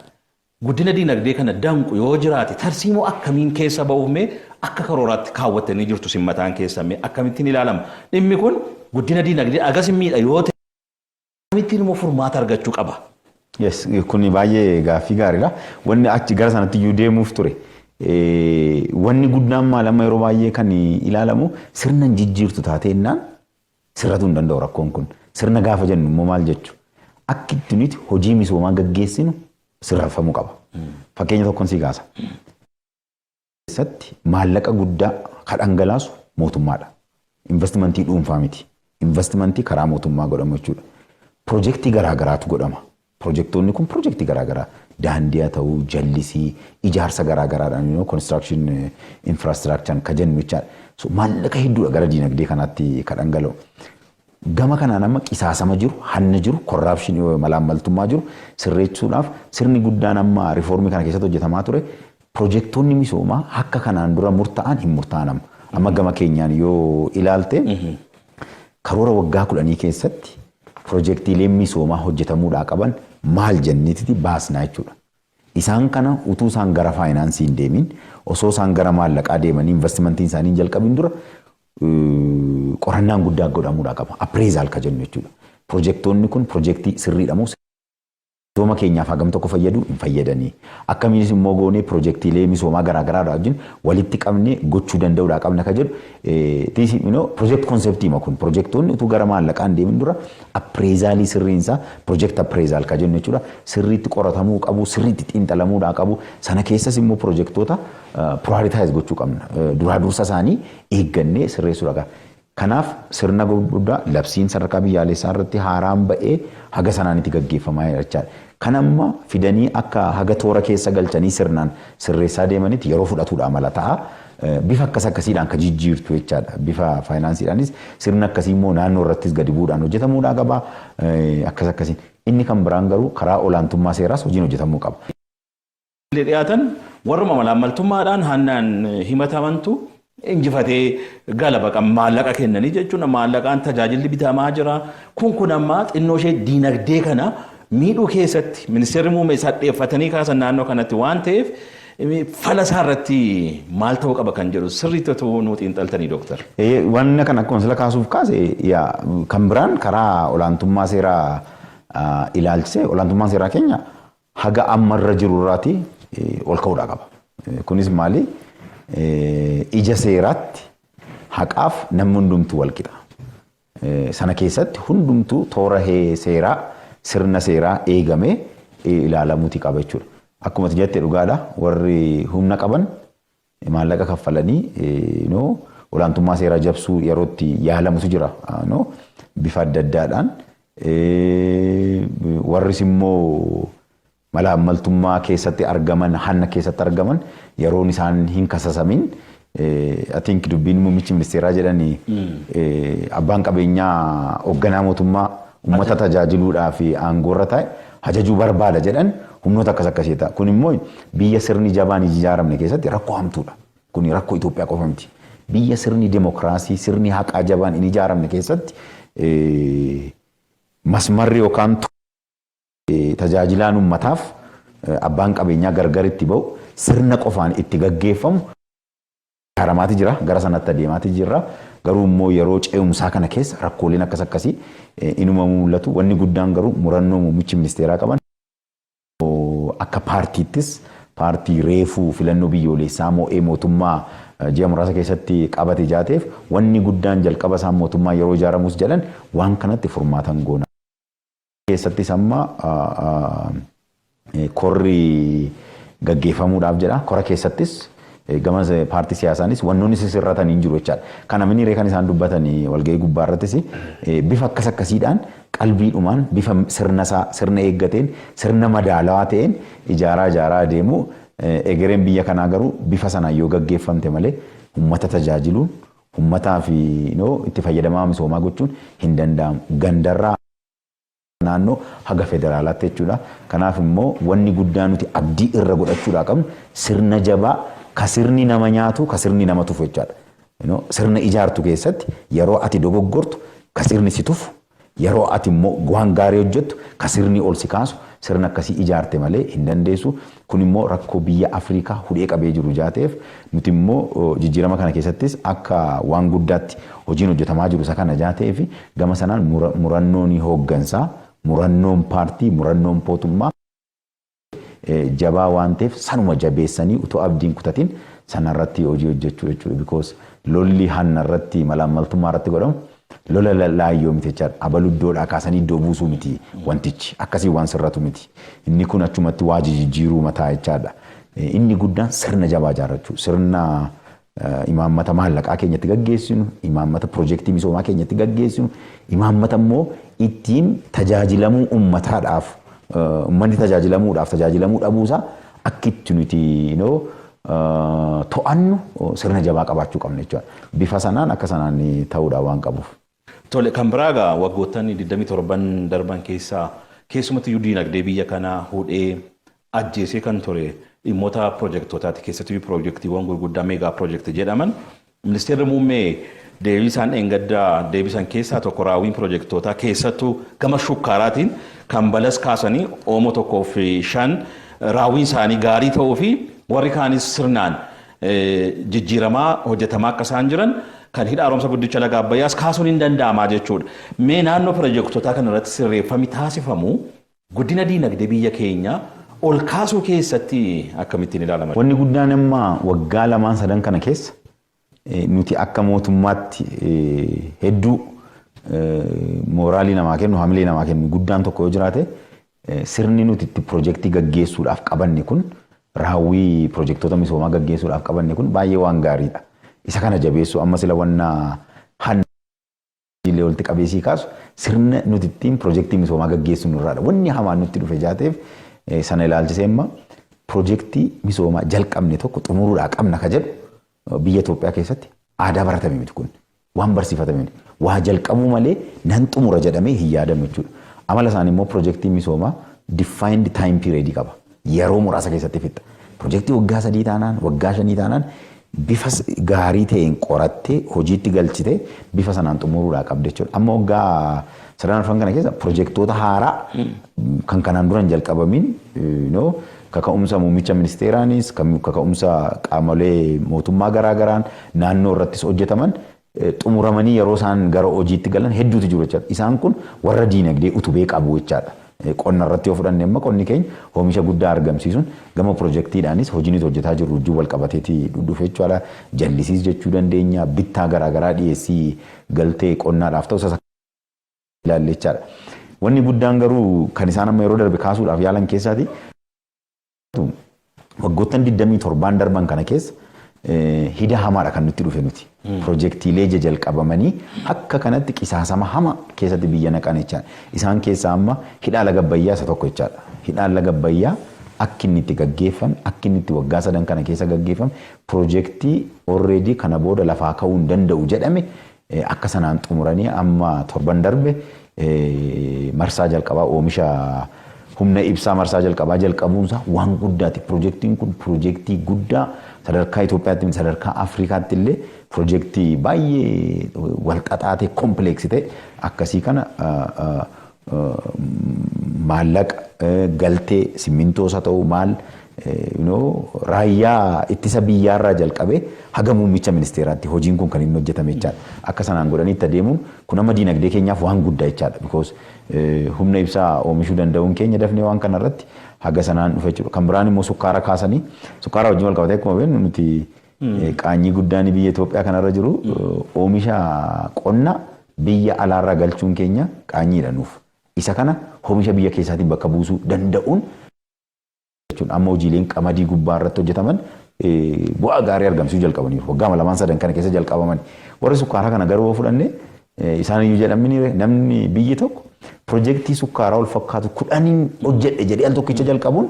A: guddina diinagdee kana danqu yoo jiraate tarsiimoo akkamiin keessa ba'uufme akka karooraatti kaawwattanii jirtu simmataan keessame akkamittiin ilaalama dhimmi kun guddina diinagdee agas miidha yoo ta'e akkamittiin immoo furmaata argachuu qaba.
B: Yes, kun baay'ee gaaffii gaariidha. Wanni achi gara sanatti iyyuu deemuuf ture. Wanni guddaan maal amma yeroo baay'ee kan ilaalamu sirna jijjiirtu taateennaan sirratuu hin danda'u rakkoon kun. Sirna gaafa jennu immoo maal jechuudha? Akka ittiin hojii misoomaa gaggeessinu sirreeffamuu qaba. Fakkeenya tokkoon sii kaasa. Keessatti maallaqa guddaa kan dhangalaasu mootummaadha. Investimentii dhuunfaa miti. Investimentii karaa mootummaa godhamu jechuudha. Piroojeektii garaagaraatu godhama. Piroojeektoonni kun piroojeektii garaagaraa daandii haa ta'uu, jallisii, ijaarsa garaagaraadhaan construction infrastructure kan jennu jechaadha. So maallaqa hedduudha gara diinagdee kanaatti kan dhangala'u. Gama kanaan amma qisaasama jiru, hanna jiru, korraapshinii malaammaltummaa jiru sirreessuudhaaf sirni guddaan amma riifoormii kana keessatti hojjetamaa ture. Piroojeektoonni misoomaa akka kanaan dura murtaa'an hin murtaa'an amma gama keenyaan yoo ilaalte karoora waggaa 10 keessatti piroojeektiileen misoomaa hojjetamuudhaa qaban maal jenneeti baasnaa jechuudha. Isaan kana utuu isaan gara faayinaansii hin deemin osoo isaan gara maallaqaa deemanii investimentiin isaanii hin jalqabin dura qorannaan guddaa godhamuudhaa qaba. Appraisal ka jennu jechuudha. Piroojeektoonni kun piroojeektii sirriidha moo misooma keenyaaf hagam tokko fayyadu hin fayyadanii. Akkamiinis immoo goonee piroojeektiilee misoomaa garaagaraa wajjin walitti qabnee gochuu danda'uudhaa qabna ka jedhu. Piroojeekti konseptii ma kun piroojeektoonni utuu gara maallaqaan deemin dura appraisaalii sirriinsaa piroojeekti appraisal ka jennu jechuudha. Sirriitti qoratamuu qabu, sirriitti xiinxalamuudhaa qabu. Sana keessas immoo piroojeektoota prioritize gochuu qabna. Duraa dursa isaanii eeggannee sirreessuudha. Kanaaf sirna guddaa labsiin sadarkaa biyyaalessaa irratti haaraan ba'ee haga sanaanitti gaggeeffamaa jechaadha. Kanamma fidanii akka haga toora keessa galchanii sirnaan sirreessaa deemanitti yeroo fudhatuudha mala ta'a. Bifa akkasiidhaan ka jijjiirtu jechaadha. Bifa faayinaansiidhaanis sirna akkasii immoo naannoo irrattis gadi bu'uudhaan hojjetamuudhaa qaba. Akkasiin. Inni kan biraan garuu karaa olaantummaa seeraas hojiin hojjetamuu qaba.
A: Dhiyaatan warruma malaammaltummaadhaan hannaan himatamantu injifatee galaba maallaqa kennanii jechuun maallaqaan tajaajilli bitamaa jira. Kun ammaa xinnoo ishee diinagdee kana miidhuu keessatti ministeerri muummee sadheeffatanii kaasan naannoo kanatti waan ta'eef fala isaa irratti maal ta'uu qaba kan jedhu sirriitti nuu xiinxaltanii dooktar.
B: Wanna kan akkuma sila kaasuuf kaase kan biraan karaa olaantummaa seeraa ilaalchisee olaantummaan seeraa keenya haga ammarra jiru irraati ol ka'uudhaa qaba. Kunis maali? Ija seeraatti haqaaf namni hundumtuu wal qixa. Sana keessatti hundumtuu toora seeraa sirna seeraa eegamee ilaalamuuti qaba jechuudha. Akkuma jettee dhugaadha warri humna qaban maallaqa kaffalanii olaantummaa seeraa jabsuu yerootti yaalamutu jira bifa adda addaadhaan. Warris immoo malaammaltummaa keessatti argaman, hanna keessatti argaman yeroon isaan hin kasasamin I think dubbiin muummichi ministeeraa jedhanii abbaan qabeenyaa hoogganaa mootummaa uummata tajaajiluudhaa fi aangoorra taa'e ajajuu barbaada jedhan humnoota akkas akkasii ta'a. Kun immoo biyya sirni jabaan ijaaramne keessatti rakkoo hamtuudha. Kun rakkoo Itoophiyaa qofa miti. Biyya sirni demokiraasii sirni haqaa jabaan hin ijaaramne keessatti masmarri yookaan tajaajilaan uummataaf abbaan qabeenyaa gargaritti ba'u sirna qofaan itti gaggeeffamu haramaati jira gara sanatti adeemaati jirra. Garuu immoo yeroo ce'umsaa kana keessa rakkooleen akkas akkasii inuma mul'atu. Wanni guddaan garuu murannoo muummichi ministeeraa qaban akka paartiittis paartii reefuu filannoo biyyoolessaa moo'ee mootummaa ji'a muraasa keessatti qabate jaateef wanni guddaan jalqaba isaan mootummaa yeroo ijaaramus jedhan waan kanatti furmaatan goona. Keessattis amma korri gaggeeffamuudhaaf jedha. Kora keessattis gama paartii siyaasaanis wannoonni sirratan hin jiru jechaadha. Kana miniiree kan isaan dubbatanii walgahii gubbaa irrattis bifa akkas akkasiidhaan qalbiidhumaan bifa sirna eeggateen sirna madaalawaa ta'een ijaaraa adeemu. Egereen biyya kanaa garuu bifa sanaan yoo gaggeeffamte malee uummata tajaajiluun uummataa fi itti fayyadamaa misoomaa gochuun hin danda'amu. Gandarraa naannoo haga federaalaatti jechuudha. Kanaaf immoo wanni guddaa nuti abdii irra godhachuudhaa qabnu sirna jabaa ka sirni nama nyaatu ka sirni nama tufu jechaadha. Sirna ijaartu keessatti yeroo ati dogoggortu ka sirni si tufu yeroo ati immoo waan gaarii hojjettu ka sirni ol si kaasu sirna akkasii ijaarte malee hin dandeessu. Kun immoo rakkoo biyya Afrikaa hudhee qabee jiru jaateef nuti immoo jijjiirama kana keessattis akka waan guddaatti hojiin hojjetamaa jiru isa kana jaateef gama sanaan murannoon hooggansaa murannoon paartii murannoon mootummaa jabaa waan ta'eef sanuma jabeessanii utoo abdiin kutatiin sanarratti hojii hojjechuu jechuudha. Because lolli hanna irratti malaamaltummaa irratti godhamu lola laayyoo miti jechaadha. Abaluddoodhaa kaasanii iddoo buusuu miti wantichi akkasii waan sirratu miti. Inni kun achumatti waa jijjiiruu mataa jechaadha. Inni guddaan sirna jabaa ijaarrachuu sirna imaammata maallaqaa keenyatti gaggeessinu imaammata piroojeektii misoomaa keenyatti gaggeessinu imaammata immoo ittiin tajaajilamuu uummataadhaaf uummanni tajaajilamuu dhabuusaa akka itti nuti to'annu sirna jabaa qabaachuu qabna jechuudha. Bifa sanaan akka sanaan ta'uudhaan waan qabuuf.
A: Tole kan biraagaa waggoottan 27 darban keessaa keessumatti dinagdee biyya kanaa hudhee ajjeesee kan ture dhimmoota piroojektootaati. Keessattuu piroojeektiiwwan gurguddaa meegaa piroojeektii jedhaman ministeerri muummee deebisaan dheengaddaa deebisan keessaa tokko raawwiin piroojektootaa keessattuu gama shukkaaraatiin kan balas kaasanii oomo 1.5 raawwiin isaanii gaarii ta'uu fi warri kaanis sirnaan jijjiiramaa hojjetamaa akka isaan jiran kan hidha haaromsa guddicha laga Abbayyaas kaasuun hin danda'amaa jechuudha. Mee naannoo piroojektootaa kana irratti sirreeffamni taasifamu guddina dinagdee biyya keenya ol kaasuu keessatti akkamittiin ilaalama?
B: Wanni guddaan amma waggaa lamaan sadan kana keessa nuti akka mootummaatti hedduu mooraalii namaa kennu hamilee namaa kennu guddaan tokko yoo jiraate sirni nuti itti piroojeektii gaggeessuudhaaf qabanne kun raawwii piroojeektoota misoomaa gaggeessuudhaaf qabanne kun baay'ee waan gaariidha. Isa kana jabeessu amma sila wanna hanna walitti qabeessii kaasu sirna nuti ittiin piroojeektii misoomaa gaggeessu nurraadha. Wanni hamaan nutti dhufe jaateef sana ilaalchisee amma piroojeektii misoomaa jalqabne tokko xumuruudhaa qabna ka jedhu biyya Itoophiyaa keessatti aadaa baratame miti kun waan barsiifatame miti. Waa jalqabuu malee nan xumura jedhamee hin yaadamu jechuudha. Amala isaanii immoo piroojeektii misoomaa defined time period qaba. Yeroo muraasa keessatti fixa. Piroojeektii waggaa 3 taanaan waggaa 5 taanaan bifa gaarii ta'een qorattee hojiitti galchitee bifa sanaan xumuruudhaa qabda jechuudha. Amma waggaa 3 kana keessa piroojeektoota haaraa kan kanaan duran jalqabamiin kaka'umsa muummicha ministeeraanis kaka'umsa qaamolee mootummaa garaagaraan naannoo irrattis hojjetaman xumuramanii yeroo isaan gara hojiitti galan hedduutu jiru jechuudha. Isaan kun warra diinagdee utubee qabu jechaadha. Qonna irratti yoo fudhanne amma qonni keenya oomisha guddaa argamsiisuun gama piroojeektiidhaanis hojiin hojjetaa jiru wajjin wal qabateeti dhufe jechuudha. Jallisiis jechuu dandeenya bittaa garaagaraa dhiyeessii galtee qonnaadhaaf ta'u sasa ilaalle jechaadha. Wanni guddaan garuu kan isaan amma yeroo darbe kaasuudhaaf yaalan keessaati waggoottan 27 darban kana keessa hida hamaadha kan nutti dhufe nuti. Piroojeektiilee jalqabamanii akka kanatti qisaasama hama keessatti biyya naqan jechaadha. Isaan keessaa amma hidhaa laga Abbayyaa isa tokko jechaadha. Hidhaan laga Abbayyaa akka inni itti gaggeeffame akka inni itti waggaa 3 kana keessa gaggeeffame piroojeektii already kana booda lafaa ka'uu hin danda'u jedhame akka sanaan xumuranii amma torban darbe marsaa jalqabaa oomisha humna ibsaa marsaa jalqabaa jalqabuunsaa waan guddaati. Piroojeektiin kun piroojeektii guddaa sadarkaa Itoophiyaatti sadarkaa Afrikaatti illee piroojeektii baay'ee walxaxaa ta'e kompleeksii ta'e akkasii kana maallaqa galtee simmintoo isa ta'u maal raayyaa ittisa biyyaarraa jalqabee haga muummicha ministeeraatti hojiin kun kan inni hojjetame jechaadha. Akka sanaan godhaniitti adeemuun kun amma diinagdee keenyaaf waan guddaa jechaadha. Because humna ibsaa oomishuu danda'uun keenya dafnee waan kanarratti haga sanaan dhufe jechuudha. Kan biraan immoo sukkaara kaasanii sukkaara wajjin wal qabatee akkuma beeknu nuti qaanyii guddaan biyya Itoophiyaa kanarra jiru oomisha qonna biyya alaarraa galchuun keenya qaanyiidha nuuf. Isa kana oomisha biyya keessaatiin bakka buusuu danda'uun amma hojiileen qamadii gubbaa irratti hojjetaman bu'aa gaarii argamsiisuu jalqabaniiru. Waggaa lamaan sadan kana keessa jalqabaman. Warri sukkaaraa kana garuu fudhannee isaan iyyuu jedhamni namni biyyi tokko piroojeektii sukkaaraa ol fakkaatu 10 hojjedhe jedhee al tokkicha jalqabuun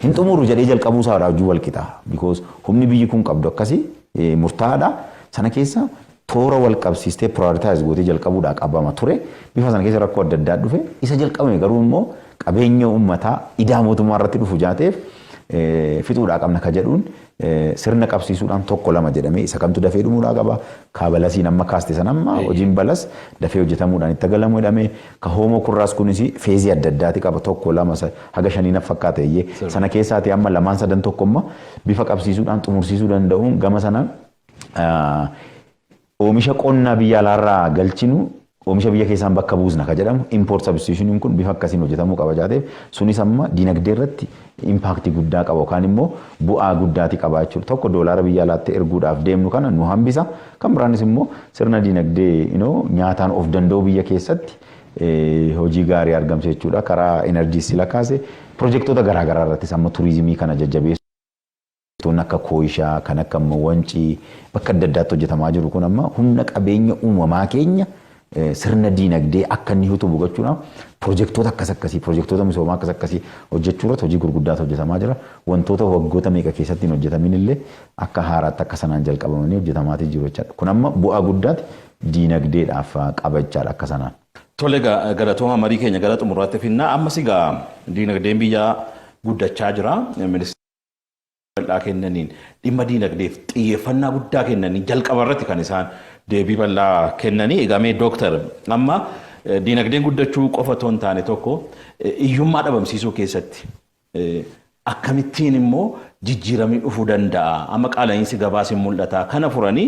B: hin xumuru jedhee jalqabuu isaa hojii wal qixa. Because humni biyyi kun qabdu akkasii murtaa'aadha. Sana keessa toora wal qabsiistee prioritize gootee jalqabuudhaa qabama ture. Bifa sana keessa rakkoo adda addaa dhufe isa jalqabame garuu immoo qabeenya uummataa idaa mootummaa irratti dhufu jaateef fixuudhaa qabna ka jedhuun sirna qabsiisuudhaan tokko lama jedhamee isa kamtu dafee dhumuudhaa qaba. Kaabalasiin amma kaaste san amma hojiin balas dafee hojjetamuudhaan itti galamu jedhamee ka hoomoo kurraas kunis feezii adda addaati qaba tokko lama haga shanii na fakkaata iyyee sana keessaati amma lamaan sadan tokko amma bifa qabsiisuudhaan xumursiisuu danda'uun gama sanaan oomisha qonnaa biyya alaarraa galchinu oomisha biyya keessaan bakka buusna ka jedhamu import substitution kun bifa akkasiin hojjetamuu qaba jaateef sunis amma diinagdee irratti impaaktii guddaa qaba yookaan immoo bu'aa guddaati qaba jechuudha. Tokko doolaara biyya alaatti erguudhaaf deemnu kana nu hambisa. Kan biraanis immoo sirna diinagdee nyaataan of danda'u biyya keessatti hojii gaarii argamsiisa jechuudha. Karaa enerjii sila kaase piroojeektoota garaagaraa irrattis amma turizimii kana jajjabeessu. Wantoonni akka kooyishaa kan akka wancii bakka adda addaatti hojjetamaa jiru kun amma humna qabeenya uumamaa keenya sirna diinagdee akka inni utubu gochuudhaaf piroojeektoota akkasii piroojeektoota misoomaa akkasii hojjechuu irratti hojii gurguddaatu hojjetamaa jira. Wantoota waggoota meeqa keessatti hin hojjetamin illee akka haaraatti akka sanaan jalqabamanii hojjetamaatii jiru jechaadha. Kun amma bu'aa guddaati diinagdeedhaaf qaba jechaadha akka sanaan.
A: Tole galatooma marii keenya gara xumuraatti finnaa ammas egaa diinagdeen biyyaa guddachaa jira. Bal'aa kennaniin dhimma diinagdeef xiyyeeffannaa guddaa kennanii jalqaba irratti kan isaan deebii bal'aa kennanii eegamee dooktar amma diinagdeen guddachuu qofa otoo hin taane tokko hiyyummaa dhabamsiisuu keessatti akkamittiin immoo jijjiiramni dhufuu danda'a amma qaala'insi gabaas hin mul'ata kana furanii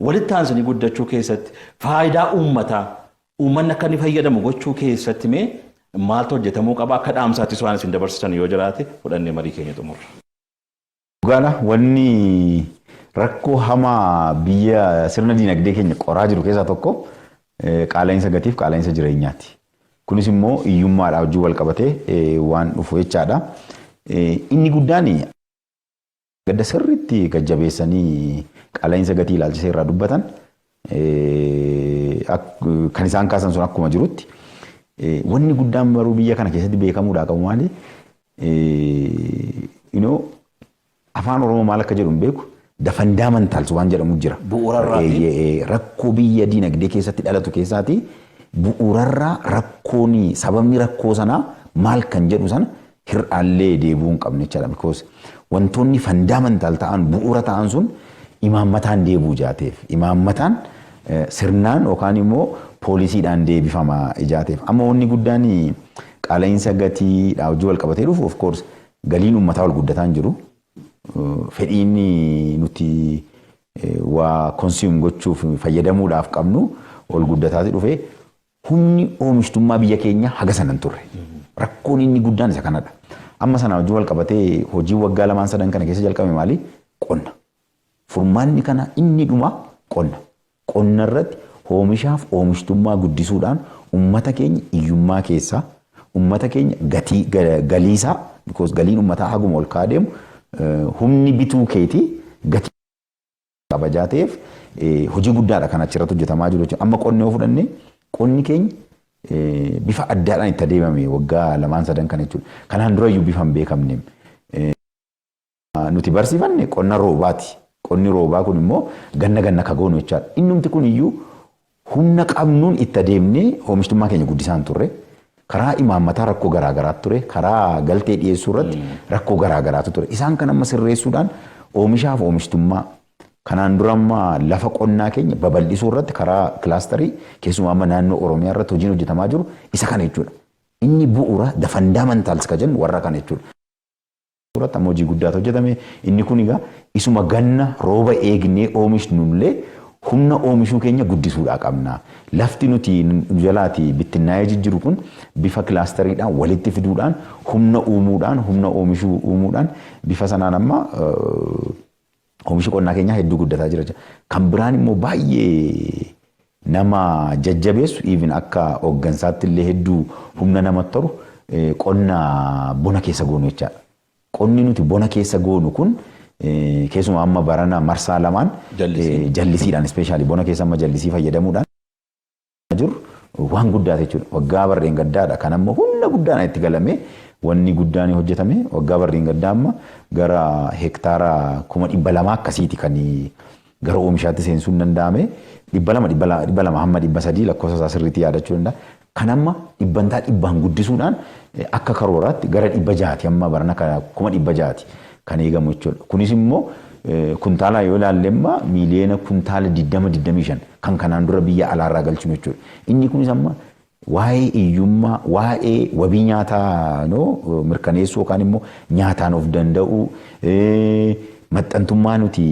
A: walitti aansanii guddachuu keessatti faayidaa uummanni akka inni fayyadamu gochuu keessatti mee maaltu hojjetamuu qaba akka dhaamsaattis waan isin dabarsitan yoo jiraate fudhannee marii keenya xumurra.
B: Dhugaadha wanni rakkoo hamaa biyya sirna diinagdee keenya qoraa jiru keessaa tokko qaala'insa gatiif qaala'insa jireenyaati. Kunis immoo hiyyummaadhaa wajjin wal qabatee waan dhufu jechaadha. Inni guddaan gadda sirriitti gajjabeessanii qaala'insa gatii ilaalchisee irraa dubbatan kan isaan kaasan sun akkuma jirutti wanni guddaan baruu biyya kana keessatti beekamuudhaa qabu maali? Afaan Oromoo maal akka jedhu hin beeku fundamentals waan jedhamu jira. Bu'uurarraa rakkoo biyya diinagdee keessatti dhalatu keessaati bu'uurarraa rakkoon sababni rakkoo sanaa maal kan jedhu sana hir'aallee deebi'uu hin qabne jechaadha. Because wantoonni fundamental ta'an bu'uura ta'an sun imaammataan deebi'uu jaateef imaammataan sirnaan yookaan immoo poolisiidhaan deebifama ijaateef. Amma wanni guddaan qaala'insa gatiidhaa wajjin wal qabatee dhufu of course galiin uummataa wal guddataan jiru. Fedhiin nuti waa consume gochuuf fayyadamuudhaaf qabnu ol guddataati dhufe humni oomishtummaa biyya keenya haga sanan turre. Rakkoon inni guddaan isa kanadha. Amma sana wajjin wal qabatee hojii waggaa lamaan sadan kana keessa jalqabame maali? Qonna. Furmaanni kana inni dhuma qonna. Qonna irratti oomishaaf oomishtummaa guddisuudhaan uummata keenya hiyyummaa keessaa uummata keenya galiisaa because galiin uummataa haguma ol ka'aa deemu humni bituu keetii gatii kabajaateef hojii guddaadha kan achirratti hojjetamaa jiru jechuudha. Amma qonni yoo fudhanne qonni keenya bifa addaadhaan itti adeemame waggaa lamaan sadan kana jechuudha. Kanaan dura iyyuu bifa hin beekamne. Nuti barsiifanne qonna roobaati. Qonni roobaa kun immoo ganna kagoonu jechaadha. Innumti kun iyyuu humna qabnuun itti adeemnee oomishtummaa keenya guddisaan turre. karaa imaammataa rakkoo garaagaraatu ture, karaa galtee dhiyeessuu irratti rakkoo garaagaraatu ture. Isaan kan amma sirreessuudhaan oomishaaf oomishtummaa kanaan dura amma lafa qonnaa keenya babal'isuu irratti karaa kilaasterii keessumaa amma naannoo Oromiyaa irratti hojiin hojjetamaa jiru isa kana jechuudha. Inni bu'uura the fundamentals ka jennu warra kana jechuudha. Suuratti amma hojii guddaatu hojjetame. Inni kun egaa isuma ganna rooba eegnee oomishnuullee humna oomishuu keenya guddisuudhaa qabna. Lafti nuti jalaati bittinnaa'ee jijjiru kun bifa kilaasteriidhaan walitti fiduudhaan humna uumuudhaan humna oomishuu uumuudhaan bifa sanaan amma oomishi qonnaa keenyaa hedduu guddataa jira. Kan biraan immoo baay'ee nama jajjabeessu even akka hooggansaatti illee hedduu humna namatti toru qonna bona keessa goonu jechaadha. Qonni nuti bona keessa goonu kun keessumaa amma barana marsaa lamaan jallisiidhaan ispeeshaalii bona keessa amma jallisii fayyadamuudhaan jiru waan guddaa jechuudha. Waggaa barreen gaddaadha. Kan amma humna guddaan itti galame wanni guddaan hojjetame waggaa barreen gaddaa amma gara hektaara 200,000 akkasiiti kan gara oomishaatti seensuun danda'ame. 200 hamma 300 lakkoofsa isaa sirriitti yaadachuu danda'a. Kan amma dhibbantaa dhibbaan guddisuudhaan akka karooraatti gara 600 amma barana 600 kan eegamu jechuudha. Kunis immoo kuntaala yoo ilaalle amma miiliyoona kuntaala 20-25 kan kanaan dura biyya alaarraa galchinu jechuudha. Inni kunis amma waa'ee hiyyummaa, waa'ee wabii nyaataa mirkaneessuu yookaan immoo nyaataan of danda'u maxxantummaa nuti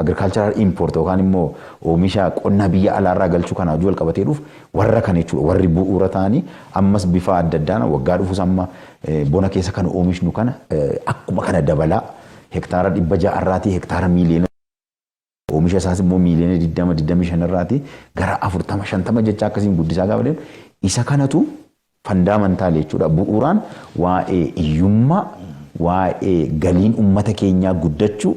B: agricultural import yookaan immoo oomisha qonnaa biyya alaarraa galchuu kana wajjin wal qabatee dhufu warra kana jechuudha. Warri bu'uura ta'anii ammas bifa adda addaan waggaa dhufus amma bona keessa kan oomishnu kana akkuma kana dabalaa hektaara 600 irraatii hektaara miiliyoona oomisha isaas immoo miiliyoona 20-25 irraatii gara 40-50 jecha akkasiin guddisaa gaafa deemu isa kanatu fandaamentaal jechuudha. Bu'uuraan waa'ee hiyyummaa, waa'ee galiin uummata keenyaa guddachuu,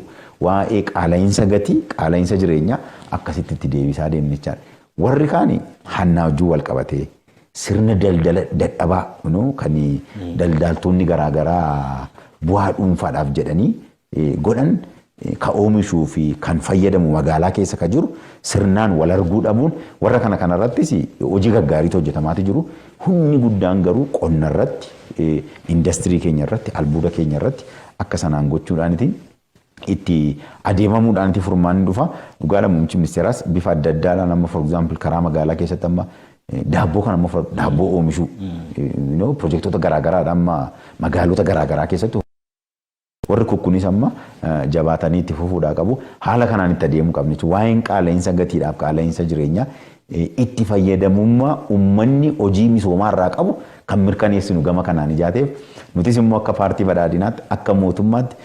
B: waa'ee qaala'insa gatii, qaala'insa jireenyaa akkasitti itti deebisaa deemne jechaadha. Warri kaani hannaa wajjin wal qabatee sirna daldala dadhabaa kan daldaltoonni garaagaraa bu'aa dhuunfaadhaaf jedhanii godhan ka oomishuu fi kan fayyadamu magaalaa keessa ka jiru sirnaan wal arguu dhabuun warra kanarrattis hojii gaggaariitu hojjetamaati jiru. Humni guddaan garuu qonna irratti industirii keenya irratti albuuda keenya irratti akka sanaan gochuudhaanitiin itti adeemamuudhaan itti furmaanni dhufa. Dhugaadha muummichi ministeeraas bifa adda addaadhaan amma for example karaa magaalaa keessatti amma daabboo kan amma daabboo oomishuu piroojektota garaagaraadha amma magaalota garaagaraa keessatti warri kukkunis amma jabaatanii itti fufuudhaa qabu. Haala kanaan itti adeemuu qabni. Waa'een qaala'insa gatiidhaaf qaala'insa jireenyaa itti fayyadamummaa uummanni hojii misoomaa irraa qabu kan mirkaneessinu gama kanaan ijaateef nutis immoo akka paartii badhaadhinaatti akka mootummaatti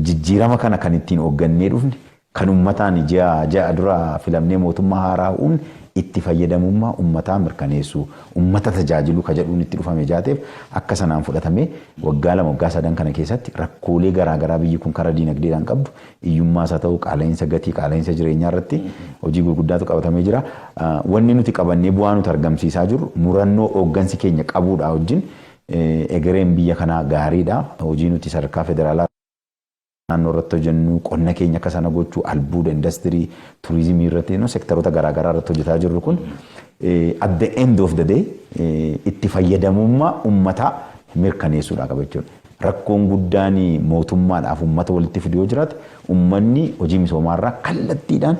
B: jijjiirama kana kan ittiin hooggannee dhufne kan uummataan ja'a dura filamnee mootummaa haaraa uumne itti fayyadamummaa uummataa mirkaneessuu uummata tajaajiluu ka jedhuun itti dhufame ijaateef akka sanaan fudhatamee waggaa 2 waggaa 3 kana keessatti rakkoolee garaagaraa biyyi kun karaa diinagdeedhaan qabdu hiyyummaas haa ta'u qaala'insa gatii qaala'insa jireenyaa irratti hojii gurguddaatu qabatamee jira. Wanni nuti qabannee bu'aa nuti argamsiisaa jirru murannoo hooggansi keenya qabuudhaa wajjin egereen biyya kanaa gaariidha. Hojii nuti sadarkaa federaalaa naannoo irratti hojjennu qonna keenya akka sana gochuu albuuda industirii turizimii irratti seektaroota garaagaraa irratti hojjetaa jirru kun at the end of the day itti fayyadamummaa uummataa mirkaneessuudhaa qaba jechuudha. Rakkoon guddaan mootummaadhaaf uummata walitti fiduu yoo jiraate uummanni hojii misoomaarraa kallattiidhaan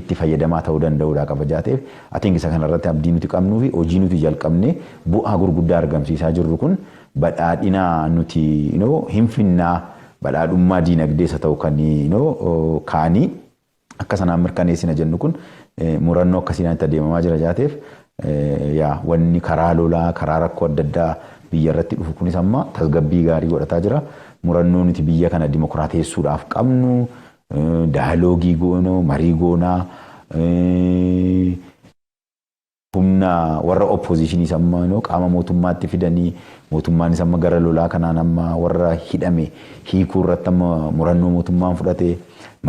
B: itti fayyadamaa ta'uu danda'uudhaa qaba jaateef atiinki isa kanarratti abdii nuti qabnuu fi hojii nuti jalqabnee bu'aa gurguddaa argamsiisaa jirru kun badhaadhina nuti hin finnaa badhaadhummaa diinagdees haa ta'u kan kaanii akka sanaan mirkaneessina jennu kun murannoo akkasiin itti adeemamaa jira jaateef wanni karaa lolaa karaa rakkoo adda addaa biyya irratti dhufu kunis amma tasgabbii gaarii godhataa jira. Murannoo nuti biyya kana dimokiraateessuudhaaf qabnu daayaloogii goonoo marii goonaa humna warra oppositionii amma qaama mootummaatti fidanii mootummaanis amma gara lolaa kanaan amma warra hidhame hiikuu irratti amma murannoo mootummaan fudhate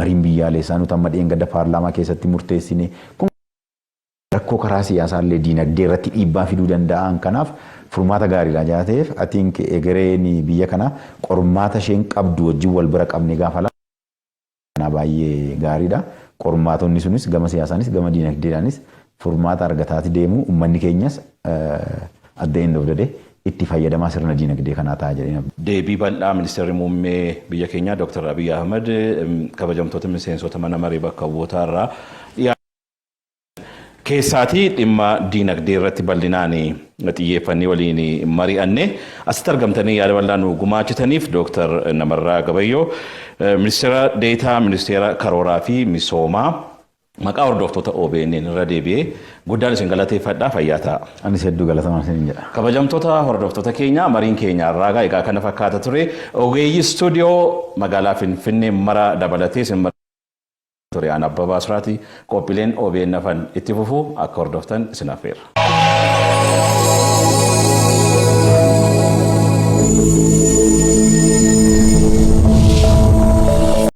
B: mariin biyyaalessaa nuti amma dheengadda paarlaamaa keessatti murteessine kun rakkoo karaa siyaasaallee diinagdee irratti dhiibbaa fiduu danda'an kanaaf furmaata gaariidha jaateef atiink egereen biyya kana qormaata isheen qabdu wajjin wal bira qabne gaafa kana baay'ee gaariidha. Qormaatonni sunis gama siyaasaanis gama diinagdeedhaanis furmaata argataati deemu uummanni keenyas adda hin dhabdade itti fayyadamaa sirna diinagdee kanaa ta'a jedhee.
A: Deebii bal'aa ministeerri muummee biyya keenyaa Dr. Abiy Ahmed kabajamtoota miseensota mana marii bakka bu'ootaa irraa keessaatii dhimma diinagdee irratti bal'inaan xiyyeeffannee waliin mari'anne asitti argamtanii yaada bal'aa nu gumaachitaniif Dr. Namarraa Gabayyoo ministeera deetaa ministeera karooraa fi misoomaa maqaa hordoftoota OBN irra deebi'ee guddaan isin galateeffadhaa fayyaa ta'a.
B: Anis hedduu galatamaa isin jedha.
A: Kabajamtoota hordoftoota keenya mariin keenya irraa egaa kana fakkaata ture ogeeyyii istuudiyoo magaalaa Finfinnee mara dabalatee isin ture aan Abbabaa Siraati qophiileen OBN nafan itti fufuu akka hordoftan isin affeera.